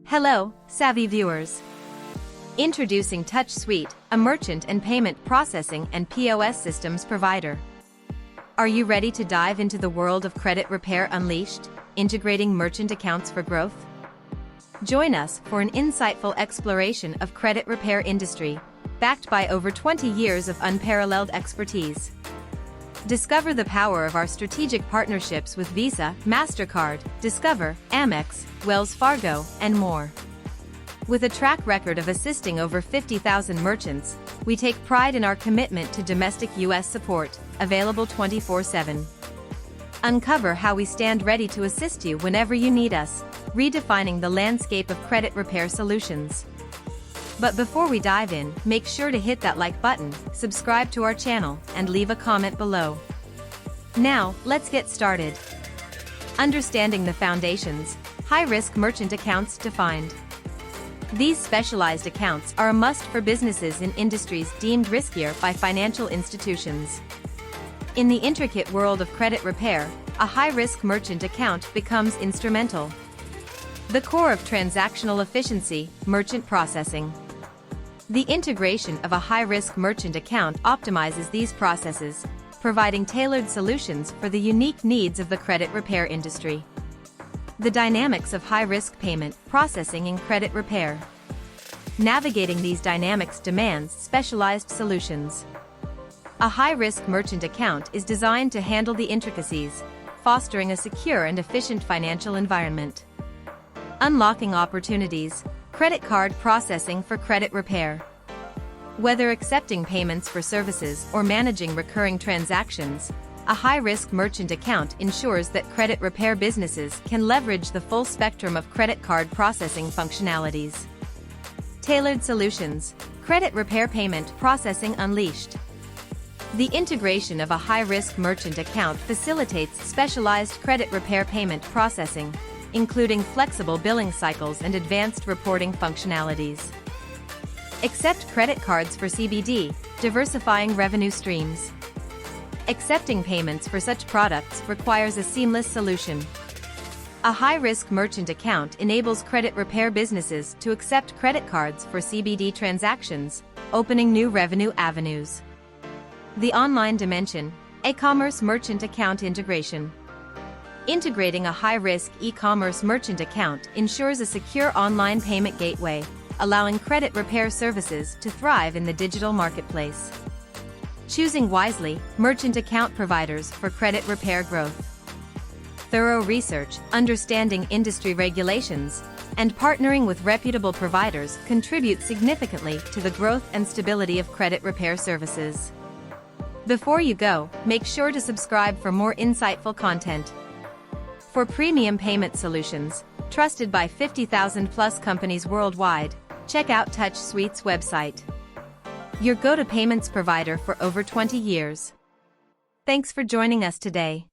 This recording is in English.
Hello, savvy viewers. Introducing TouchSuite, a merchant and payment processing and POS systems provider. Are you ready to dive into the world of credit repair unleashed, integrating merchant accounts for growth? Join us for an insightful exploration of credit repair industry, backed by over 20 years of unparalleled expertise. Discover the power of our strategic partnerships with Visa, MasterCard, Discover, Amex, Wells Fargo, and more. With a track record of assisting over 50,000 merchants, we take pride in our commitment to domestic U.S. support, available 24/7. Uncover how we stand ready to assist you whenever you need us, redefining the landscape of credit repair solutions. But before we dive in, make sure to hit that like button, subscribe to our channel, and leave a comment below. Now, let's get started. Understanding the foundations, high-risk merchant accounts defined. These specialized accounts are a must for businesses in industries deemed riskier by financial institutions. In the intricate world of credit repair, a high-risk merchant account becomes instrumental. The core of transactional efficiency, merchant processing. The integration of a high-risk merchant account optimizes these processes, providing tailored solutions for the unique needs of the credit repair industry. The dynamics of high-risk payment processing in credit repair. Navigating these dynamics demands specialized solutions. A high-risk merchant account is designed to handle the intricacies, fostering a secure and efficient financial environment. Unlocking opportunities, credit card processing for credit repair. Whether accepting payments for services or managing recurring transactions, a high-risk merchant account ensures that credit repair businesses can leverage the full spectrum of credit card processing functionalities. Tailored solutions, credit repair payment processing unleashed. The integration of a high-risk merchant account facilitates specialized credit repair payment processing, including flexible billing cycles and advanced reporting functionalities. Accept credit cards for CBD, diversifying revenue streams. Accepting payments for such products requires a seamless solution. A high-risk merchant account enables credit repair businesses to accept credit cards for CBD transactions, opening new revenue avenues. The online dimension, e-commerce merchant account integration. Integrating a high-risk e-commerce merchant account ensures a secure online payment gateway, allowing credit repair services to thrive in the digital marketplace. Choosing wisely, merchant account providers for credit repair growth. Thorough research, understanding industry regulations, and partnering with reputable providers contribute significantly to the growth and stability of credit repair services. Before you go, make sure to subscribe for more insightful content. For premium payment solutions, trusted by 50,000+ companies worldwide, check out TouchSuite's website. Your go-to payments provider for over 20 years. Thanks for joining us today.